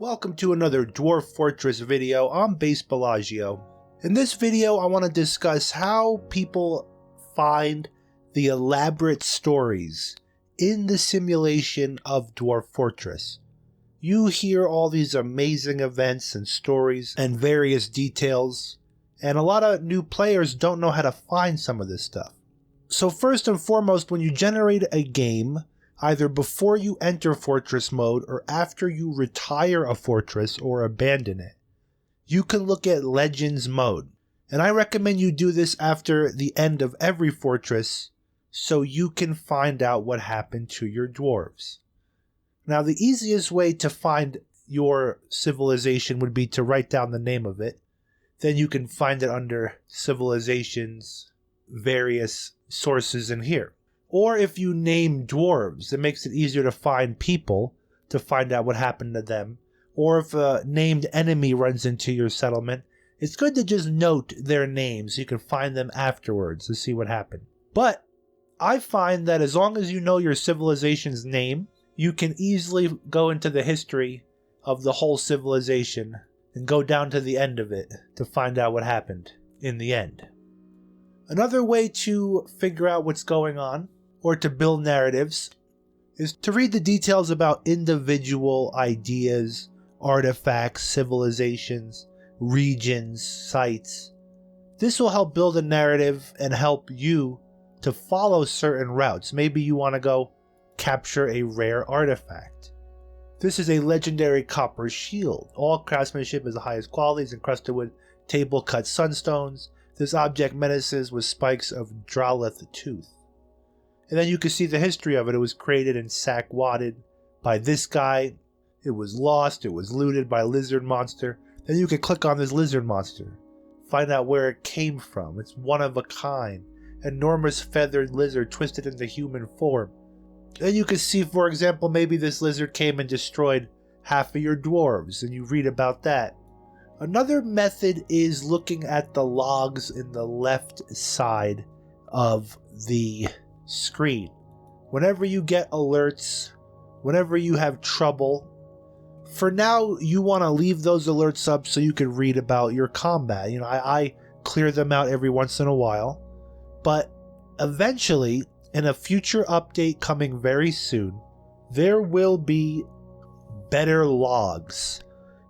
Welcome to another Dwarf Fortress video. I'm BasedBellagio. In this video, I want to discuss how people find the elaborate stories in the simulation of Dwarf Fortress. You hear all these amazing events and stories and various details, and a lot of new players don't know how to find some of this stuff. So first and foremost, when you generate a game, either before you enter Fortress mode or after you retire a fortress or abandon it, you can look at Legends mode. And I recommend you do this after the end of every fortress so you can find out what happened to your dwarves. Now, the easiest way to find your civilization would be to write down the name of it. Then you can find it under civilizations, various sources in here. Or if you name dwarves, it makes it easier to find people to find out what happened to them. Or if a named enemy runs into your settlement, it's good to just note their names so you can find them afterwards to see what happened. But I find that as long as you know your civilization's name, you can easily go into the history of the whole civilization and go down to the end of it to find out what happened in the end. Another way to figure out what's going on, or to build narratives, is to read the details about individual ideas, artifacts, civilizations, regions, sites. This will help build a narrative and help you to follow certain routes. Maybe you want to go capture a rare artifact. This is a legendary copper shield. All craftsmanship is the highest quality, is encrusted with table-cut sunstones. This object menaces with spikes of Dralith tooth. And then you can see the history of it. It was created and sack-wadded by this guy. It was lost. It was looted by a lizard monster. Then you can click on this lizard monster. Find out where it came from. It's one of a kind. Enormous feathered lizard twisted into human form. Then you can see, for example, maybe this lizard came and destroyed half of your dwarves, and you read about that. Another method is looking at the logs in the left side of the screen. Whenever you get alerts, whenever you have trouble, for now you want to leave those alerts up so you can read about your combat. You know, I clear them out every once in a while, but eventually, in a future update coming very soon, there will be better logs.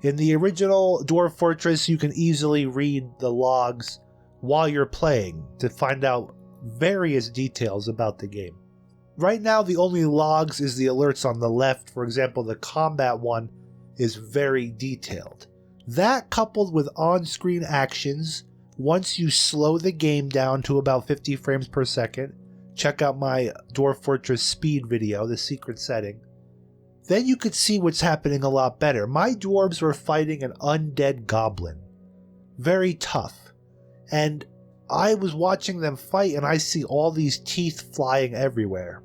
In the original Dwarf Fortress, you can easily read the logs while you're playing to find out various details about the game. Right now, the only logs is the alerts on the left. For example, the combat one is very detailed. That, coupled with on-screen actions, once you slow the game down to about 50 frames per second, check out my Dwarf Fortress speed video, the secret setting, then you could see what's happening a lot better. My dwarves were fighting an undead goblin. Very tough. And I was watching them fight and I see all these teeth flying everywhere.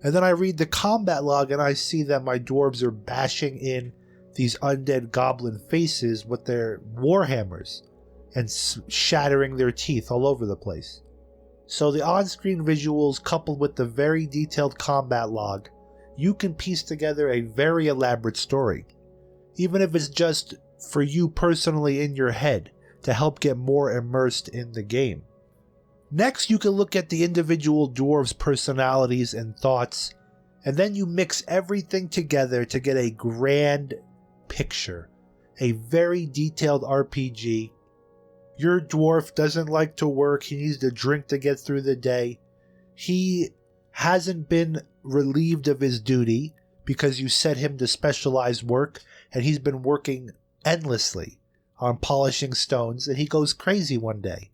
And then I read the combat log and I see that my dwarves are bashing in these undead goblin faces with their warhammers and shattering their teeth all over the place. So the on-screen visuals coupled with the very detailed combat log, you can piece together a very elaborate story, even if it's just for you personally in your head to help get more immersed in the game. Next, you can look at the individual dwarves' personalities and thoughts, and then you mix everything together to get a grand picture, a very detailed RPG. Your dwarf doesn't like to work, he needs to drink to get through the day. He hasn't been relieved of his duty because you set him to specialized work, and he's been working endlessly on polishing stones, and he goes crazy one day.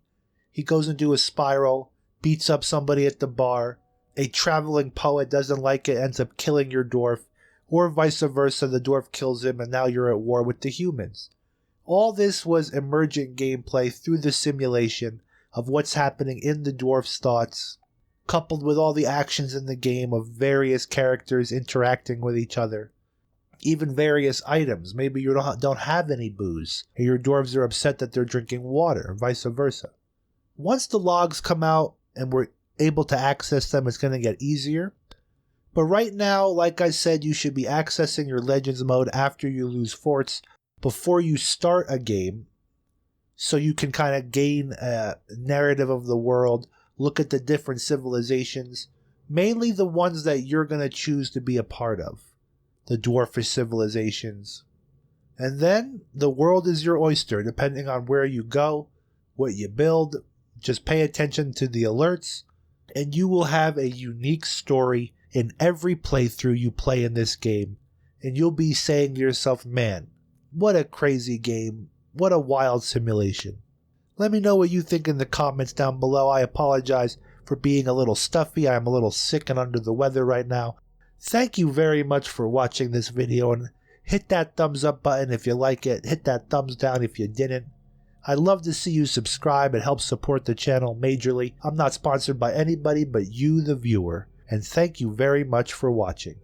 He goes into a spiral, beats up somebody at the bar, a traveling poet doesn't like it, ends up killing your dwarf, or vice versa, the dwarf kills him and now you're at war with the humans. All this was emergent gameplay through the simulation of what's happening in the dwarf's thoughts, coupled with all the actions in the game of various characters interacting with each other. Even various items. Maybe you don't have any booze, and your dwarves are upset that they're drinking water, and vice versa. Once the logs come out and we're able to access them, it's going to get easier. But right now, like I said, you should be accessing your Legends mode after you lose forts before you start a game, so you can kind of gain a narrative of the world, look at the different civilizations, mainly the ones that you're going to choose to be a part of, the dwarfish civilizations. And then the world is your oyster, depending on where you go, what you build. Just pay attention to the alerts, and you will have a unique story in every playthrough you play in this game. And you'll be saying to yourself, man, what a crazy game. What a wild simulation. Let me know what you think in the comments down below. I apologize for being a little stuffy. I'm a little sick and under the weather right now. Thank you very much for watching this video, and hit that thumbs up button if you like it. Hit that thumbs down if you didn't. I'd love to see you subscribe. It helps support the channel majorly. I'm not sponsored by anybody but you, the viewer. And thank you very much for watching.